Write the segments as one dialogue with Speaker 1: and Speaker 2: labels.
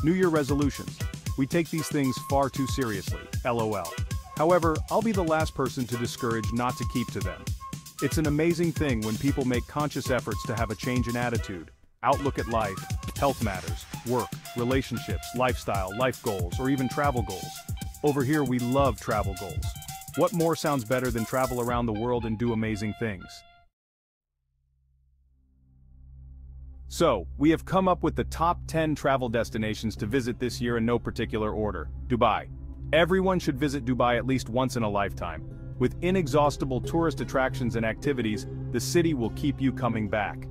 Speaker 1: New Year resolutions. We take these things far too seriously, LOL. However, I'll be the last person to discourage not to keep to them. It's an amazing thing when people make conscious efforts to have a change in attitude, outlook at life, health matters, work, relationships, lifestyle, life goals, or even travel goals. Over here we love travel goals. What more sounds better than travel around the world and do amazing things? So, we have come up with the top 10 travel destinations to visit this year in no particular order. Dubai. Everyone should visit Dubai at least once in a lifetime. With inexhaustible tourist attractions and activities, the city will keep you coming back.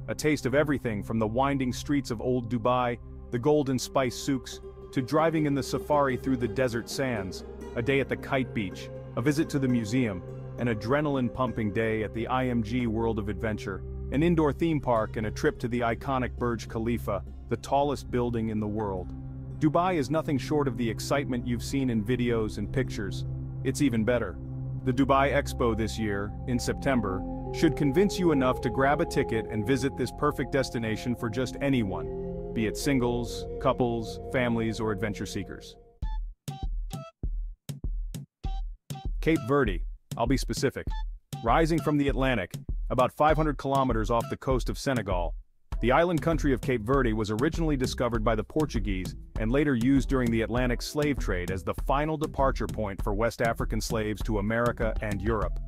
Speaker 1: A taste of everything from the winding streets of old Dubai, the golden spice souks, to driving in the safari through the desert sands, a day at the Kite Beach, a visit to the museum, an adrenaline-pumping day at the IMG World of Adventure, an indoor theme park and a trip to the iconic Burj Khalifa, the tallest building in the world. Dubai is nothing short of the excitement you've seen in videos and pictures. It's even better. The Dubai Expo this year, in September, should convince you enough to grab a ticket and visit this perfect destination for just anyone, be it singles, couples, families, or adventure seekers. Cape Verde, I'll be specific. Rising from the Atlantic, about 500 kilometers off the coast of Senegal, the island country of Cape Verde was originally discovered by the Portuguese and later used during the Atlantic slave trade as the final departure point for West African slaves to America and Europe.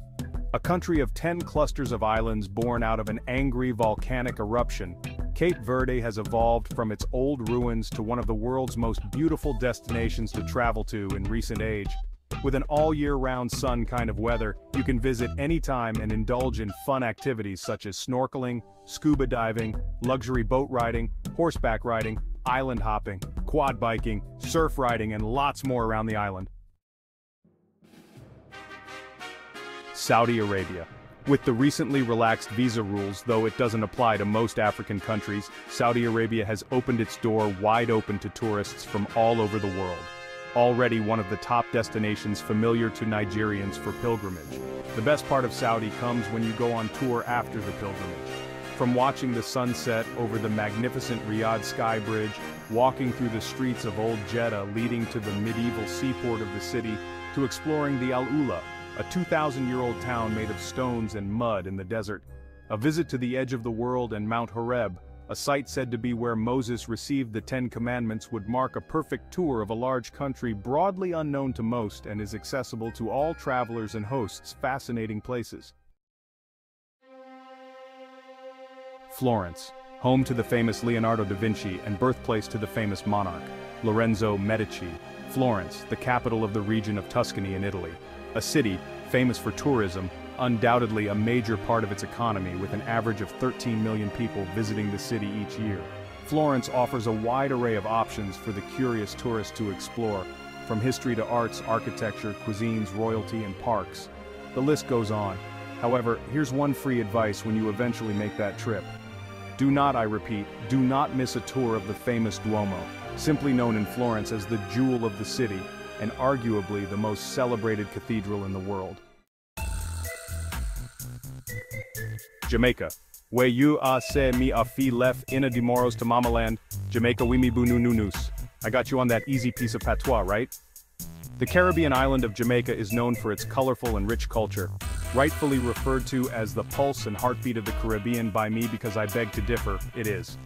Speaker 1: A country of 10 clusters of islands born out of an angry volcanic eruption, Cape Verde has evolved from its old ruins to one of the world's most beautiful destinations to travel to in recent age. With an all-year-round sun kind of weather, you can visit anytime and indulge in fun activities such as snorkeling, scuba diving, luxury boat riding, horseback riding, island hopping, quad biking, surf riding, and lots more around the island. Saudi Arabia. With the recently relaxed visa rules, though it doesn't apply to most African countries, Saudi Arabia has opened its door wide open to tourists from all over the world. Already one of the top destinations familiar to Nigerians for pilgrimage. The best part of Saudi comes when you go on tour after the pilgrimage. From watching the sunset over the magnificent Riyadh Sky Bridge, walking through the streets of Old Jeddah leading to the medieval seaport of the city, to exploring the Al Ula, a 2,000-year-old town made of stones and mud in the desert. A visit to the edge of the world and Mount Horeb, a site said to be where Moses received the Ten Commandments, would mark a perfect tour of a large country broadly unknown to most and is accessible to all travelers and hosts. Fascinating places. Florence, home to the famous Leonardo da Vinci and birthplace to the famous monarch, Lorenzo Medici. Florence, the capital of the region of Tuscany in Italy. A city, famous for tourism, undoubtedly a major part of its economy with an average of 13 million people visiting the city each year. Florence offers a wide array of options for the curious tourist to explore, from history to arts, architecture, cuisines, royalty, and parks. The list goes on. However, here's one free advice when you eventually make that trip. Do not, I repeat, do not miss a tour of the famous Duomo, simply known in Florence as the jewel of the city, and arguably the most celebrated cathedral in the world. Jamaica. Where you are say me a fee left inna de moros to Mamaland, Jamaica we me bunu nunus. I got you on that easy piece of patois, right? The Caribbean island of Jamaica is known for its colorful and rich culture, rightfully referred to as the pulse and heartbeat of the Caribbean by me because I beg to differ, it is.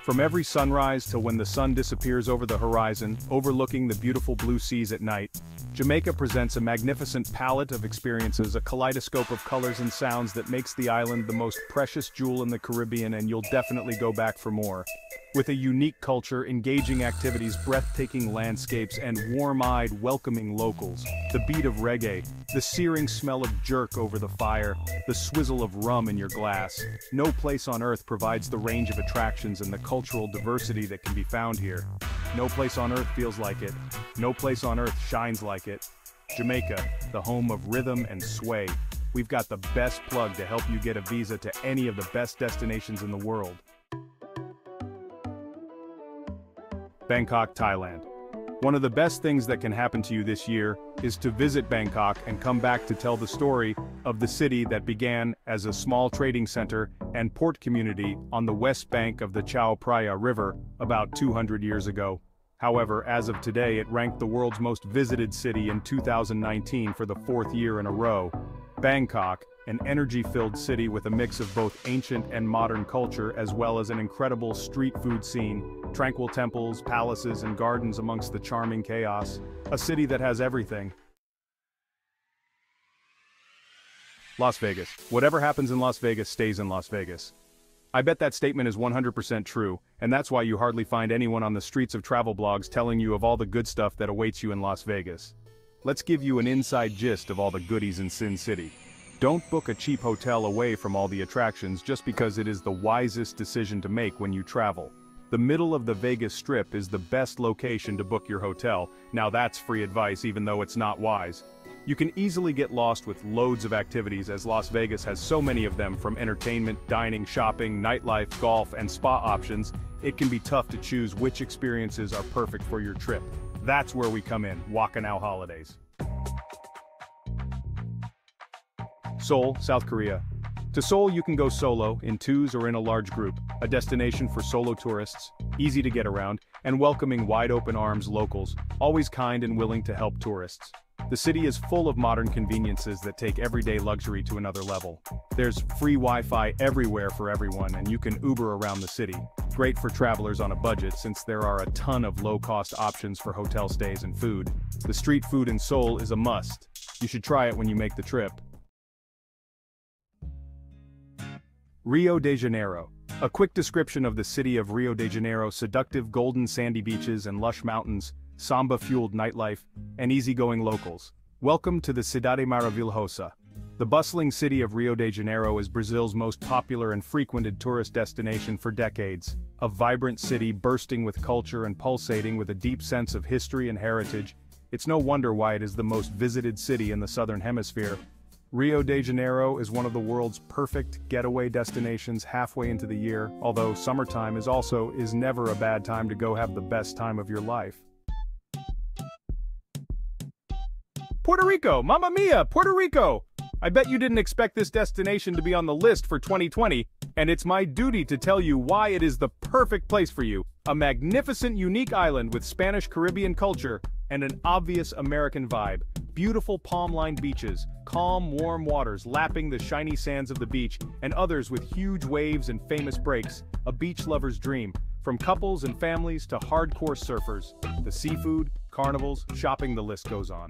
Speaker 1: From every sunrise till when the sun disappears over the horizon, overlooking the beautiful blue seas at night, Jamaica presents a magnificent palette of experiences, a kaleidoscope of colors and sounds that makes the island the most precious jewel in the Caribbean, and you'll definitely go back for more. With a unique culture, engaging activities, breathtaking landscapes, and warm-eyed, welcoming locals, the beat of reggae, the searing smell of jerk over the fire, the swizzle of rum in your glass, no place on earth provides the range of attractions and the cultural diversity that can be found here. No place on earth feels like it. No place on earth shines like it. Jamaica, the home of rhythm and sway. We've got the best plug to help you get a visa to any of the best destinations in the world. Bangkok, Thailand. One of the best things that can happen to you this year is to visit Bangkok and come back to tell the story of the city that began as a small trading center and port community on the west bank of the Chao Phraya River about 200 years ago. However, as of today, it ranked the world's most visited city in 2019 for the fourth year in a row. Bangkok, an energy-filled city with a mix of both ancient and modern culture as well as an incredible street food scene, tranquil temples, palaces and gardens amongst the charming chaos. A city that has everything. Las Vegas. Whatever happens in Las Vegas stays in Las Vegas. I bet that statement is 100% true, and that's why you hardly find anyone on the streets of travel blogs telling you of all the good stuff that awaits you in Las Vegas. Let's give you an inside gist of all the goodies in Sin City. Don't book a cheap hotel away from all the attractions just because it is the wisest decision to make when you travel. The middle of the Vegas Strip is the best location to book your hotel. Now that's free advice even though it's not wise. You can easily get lost with loads of activities as Las Vegas has so many of them, from entertainment, dining, shopping, nightlife, golf, and spa options. It can be tough to choose which experiences are perfect for your trip. That's where we come in, Wakanow Holidays. Seoul, South Korea. To Seoul you can go solo, in twos or in a large group, a destination for solo tourists, easy to get around, and welcoming wide-open arms locals, always kind and willing to help tourists. The city is full of modern conveniences that take everyday luxury to another level. There's free Wi-Fi everywhere for everyone, and you can Uber around the city. Great for travelers on a budget since there are a ton of low-cost options for hotel stays and food. The street food in Seoul is a must. You should try it when you make the trip. Rio de Janeiro. A quick description of the city of Rio de Janeiro: seductive golden sandy beaches and lush mountains, samba-fueled nightlife, and easygoing locals. Welcome to the Cidade Maravilhosa. The bustling city of Rio de Janeiro is Brazil's most popular and frequented tourist destination for decades. A vibrant city bursting with culture and pulsating with a deep sense of history and heritage, it's no wonder why it is the most visited city in the Southern Hemisphere. Rio de Janeiro is one of the world's perfect getaway destinations halfway into the year, although summertime is never a bad time to go have the best time of your life. Puerto Rico! Mamma mia! Puerto Rico! I bet you didn't expect this destination to be on the list for 2020, and it's my duty to tell you why it is the perfect place for you. A magnificent, unique island with Spanish Caribbean culture and an obvious American vibe. Beautiful palm-lined beaches, calm, warm waters lapping the shiny sands of the beach, and others with huge waves and famous breaks. A beach lover's dream. From couples and families to hardcore surfers. The seafood, carnivals, shopping, the list goes on.